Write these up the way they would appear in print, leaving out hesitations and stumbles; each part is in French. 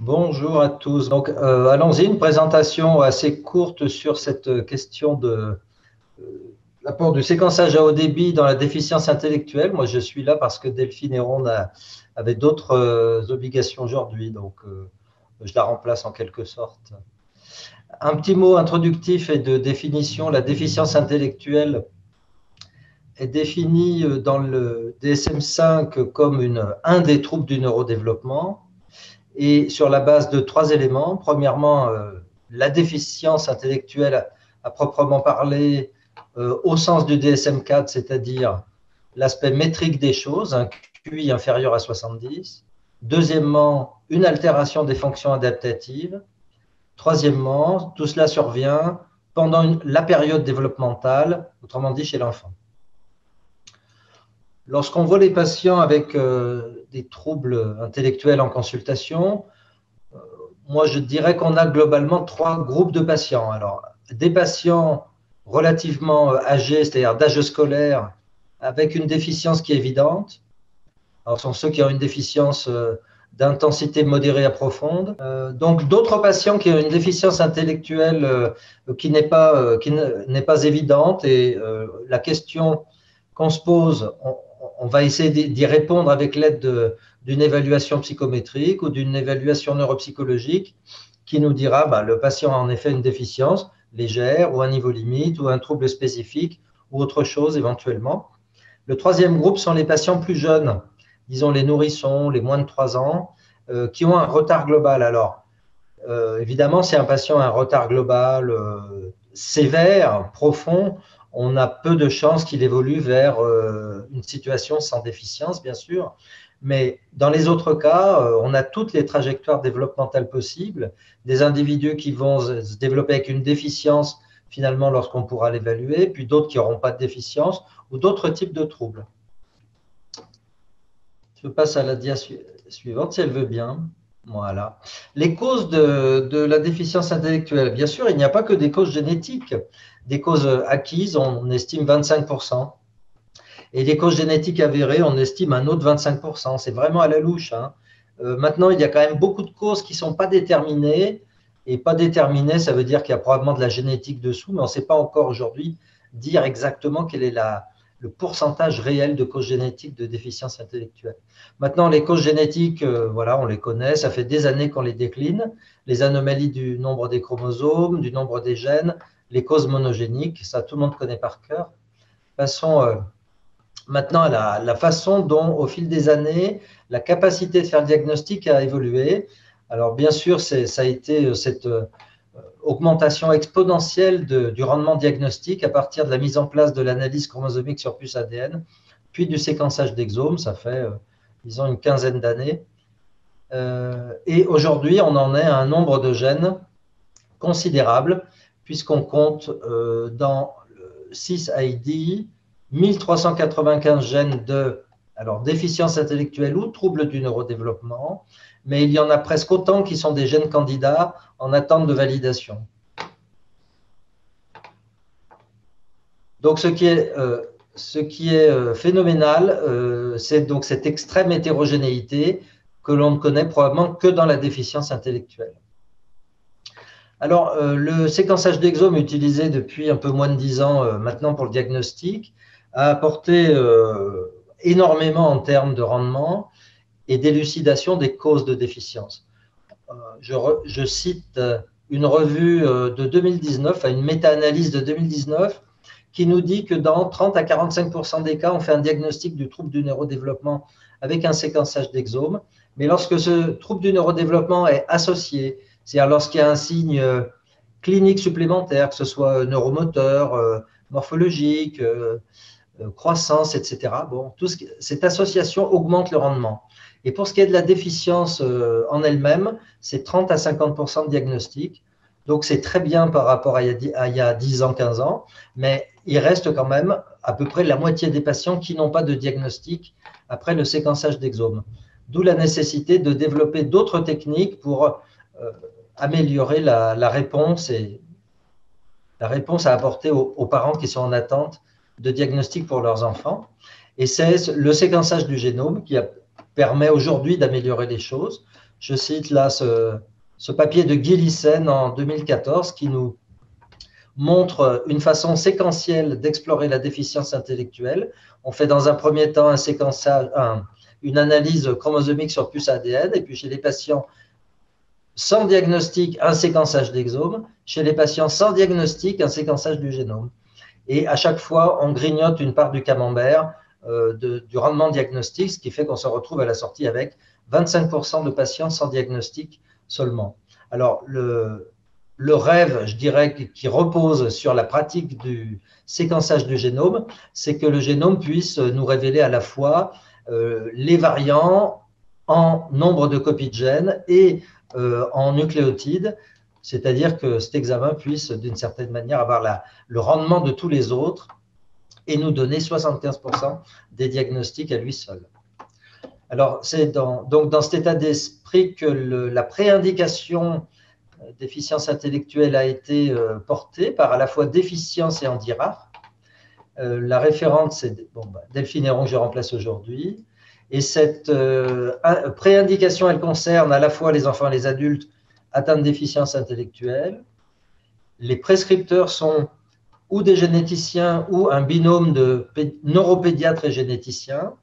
Bonjour à tous. Donc, allons-y, une présentation assez courte sur cette question de l'apport du séquençage à haut débit dans la déficience intellectuelle. Moi, je suis là parce que Delphine Héron avait d'autres obligations aujourd'hui, donc je la remplace en quelque sorte. Un petit mot introductif et de définition. La déficience intellectuelle est définie dans le DSM-5 comme un des troubles du neurodéveloppement, et sur la base de trois éléments. Premièrement, la déficience intellectuelle à proprement parler au sens du DSM-4, c'est-à-dire l'aspect métrique des choses, un QI inférieur à 70. Deuxièmement, une altération des fonctions adaptatives. Troisièmement, tout cela survient pendant la période développementale, autrement dit chez l'enfant. Lorsqu'on voit les patients avec des troubles intellectuels en consultation, moi je dirais qu'on a globalement trois groupes de patients. Alors, des patients relativement âgés, c'est-à-dire d'âge scolaire, avec une déficience qui est évidente. Alors, ce sont ceux qui ont une déficience d'intensité modérée à profonde. Donc, d'autres patients qui ont une déficience intellectuelle qui n'est pas évidente. Et la question qu'on se pose, on va essayer d'y répondre avec l'aide d'une évaluation psychométrique ou d'une évaluation neuropsychologique qui nous dira le patient a en effet une déficience légère ou un niveau limite ou un trouble spécifique ou autre chose éventuellement. Le troisième groupe sont les patients plus jeunes, disons les nourrissons, les moins de 3 ans, qui ont un retard global. Alors, évidemment, si un patient a un retard global sévère, profond, on a peu de chances qu'il évolue vers une situation sans déficience, bien sûr. Mais dans les autres cas, on a toutes les trajectoires développementales possibles, des individus qui vont se développer avec une déficience finalement lorsqu'on pourra l'évaluer, puis d'autres qui n'auront pas de déficience ou d'autres types de troubles. Je passe à la dia suivante, si elle veut bien. Voilà. Les causes de la déficience intellectuelle. Bien sûr, il n'y a pas que des causes génétiques. Des causes acquises, on estime 25%. Et les causes génétiques avérées, on estime un autre 25%. C'est vraiment à la louche. Maintenant, il y a quand même beaucoup de causes qui ne sont pas déterminées. Et pas déterminées, ça veut dire qu'il y a probablement de la génétique dessous, mais on ne sait pas encore aujourd'hui dire exactement quel est le pourcentage réel de causes génétiques de déficience intellectuelle. Maintenant, les causes génétiques, voilà, on les connaît, ça fait des années qu'on les décline. Les anomalies du nombre des chromosomes, du nombre des gènes, les causes monogéniques, ça tout le monde connaît par cœur. Passons maintenant à la façon dont, au fil des années, la capacité de faire le diagnostic a évolué. Alors, bien sûr, ça a été cette augmentation exponentielle du rendement diagnostique à partir de la mise en place de l'analyse chromosomique sur puce ADN, puis du séquençage d'exomes, ça fait, disons, une quinzaine d'années. Et aujourd'hui, on en est à un nombre de gènes considérable, puisqu'on compte dans le 6ID 1395 gènes de déficience intellectuelle ou trouble du neurodéveloppement, mais il y en a presque autant qui sont des gènes candidats en attente de validation. Donc, ce qui est phénoménal, c'est donc cette extrême hétérogénéité que l'on ne connaît probablement que dans la déficience intellectuelle. Alors, le séquençage d'exomes utilisé depuis un peu moins de 10 ans maintenant pour le diagnostic a apporté énormément en termes de rendement et d'élucidation des causes de déficience. Je cite une revue de 2019, une méta-analyse de 2019, qui nous dit que dans 30 à 45% des cas, on fait un diagnostic du trouble du neurodéveloppement avec un séquençage d'exomes. Mais lorsque ce trouble du neurodéveloppement est associé, c'est-à-dire lorsqu'il y a un signe clinique supplémentaire, que ce soit neuromoteur, morphologique, croissance, etc. Bon, cette association augmente le rendement. Et pour ce qui est de la déficience en elle-même, c'est 30 à 50% de diagnostic. Donc, c'est très bien par rapport à il y a 10 ans, 15 ans, mais il reste quand même à peu près la moitié des patients qui n'ont pas de diagnostic après le séquençage d'exomes. D'où la nécessité de développer d'autres techniques pour améliorer la réponse et la réponse à apporter aux parents qui sont en attente de diagnostic pour leurs enfants. Et c'est le séquençage du génome qui permet aujourd'hui d'améliorer les choses. Je cite là ce papier de Guy Lyssen en 2014 qui nous montre une façon séquentielle d'explorer la déficience intellectuelle. On fait dans un premier temps un séquençage, une analyse chromosomique sur puce ADN, et puis chez les patients sans diagnostic, un séquençage d'exome, chez les patients sans diagnostic, un séquençage du génome. Et à chaque fois, on grignote une part du camembert du rendement diagnostique, ce qui fait qu'on se retrouve à la sortie avec 25% de patients sans diagnostic seulement. Alors, le rêve, je dirais, qui repose sur la pratique du séquençage du génome, c'est que le génome puisse nous révéler à la fois les variants en nombre de copies de gènes et en nucléotides, c'est-à-dire que cet examen puisse, d'une certaine manière, avoir le rendement de tous les autres et nous donner 75% des diagnostics à lui seul. Alors, c'est donc dans cet état d'esprit que la préindication déficience intellectuelle a été portée par à la fois déficience et handicap. La référente, c'est Delphine Héron que je remplace aujourd'hui. Et cette préindication, elle concerne à la fois les enfants et les adultes atteints de déficience intellectuelle. Les prescripteurs sont ou des généticiens ou un binôme de neuropédiatre et généticien.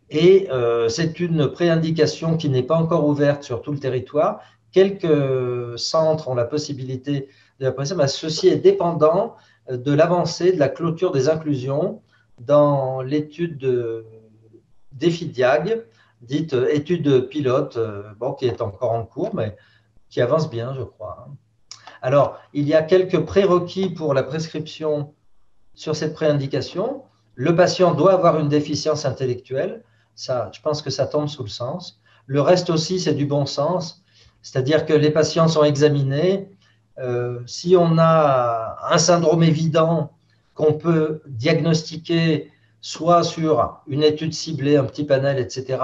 Et c'est une préindication qui n'est pas encore ouverte sur tout le territoire. Quelques centres ont la possibilité de la prescrire, mais ceci est dépendant de l'avancée de la clôture des inclusions dans l'étude d'EFIDIAG, dite étude pilote, qui est encore en cours, mais qui avance bien, je crois. Alors, il y a quelques prérequis pour la prescription sur cette préindication. Le patient doit avoir une déficience intellectuelle. Ça, je pense que ça tombe sous le sens. Le reste aussi, c'est du bon sens. C'est-à-dire que les patients sont examinés. Si on a un syndrome évident qu'on peut diagnostiquer soit sur une étude ciblée, un petit panel, etc.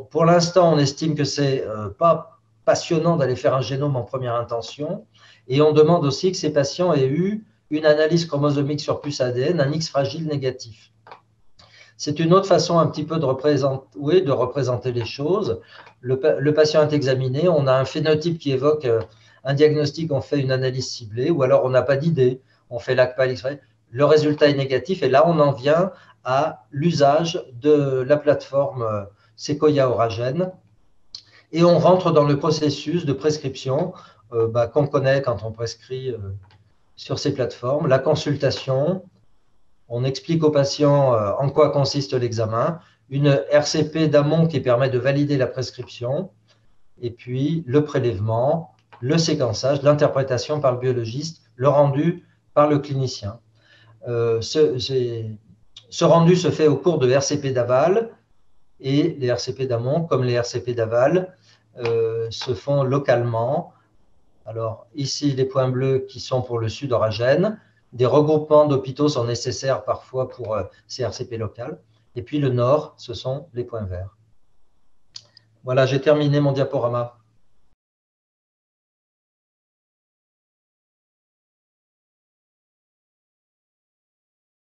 Pour l'instant, on estime que ce n'est pas passionnant d'aller faire un génome en première intention. Et on demande aussi que ces patients aient eu une analyse chromosomique sur puce ADN, un X fragile négatif. C'est une autre façon un petit peu de représenter les choses. Le patient est examiné, on a un phénotype qui évoque un diagnostic, on fait une analyse ciblée, ou alors on n'a pas d'idée, on fait l'ACPAL, le résultat est négatif, et là on en vient à l'usage de la plateforme Sequoia Oragen, et on rentre dans le processus de prescription qu'on connaît quand on prescrit sur ces plateformes, la consultation. On explique aux patients en quoi consiste l'examen, une RCP d'amont qui permet de valider la prescription, et puis le prélèvement, le séquençage, l'interprétation par le biologiste, le rendu par le clinicien. Ce rendu se fait au cours de RCP d'aval, et les RCP d'amont, comme les RCP d'aval, se font localement. Alors ici, les points bleus qui sont pour le sud Oragen. Des regroupements d'hôpitaux sont nécessaires parfois pour ces RCP locales. Et puis le nord, ce sont les points verts. Voilà, j'ai terminé mon diaporama.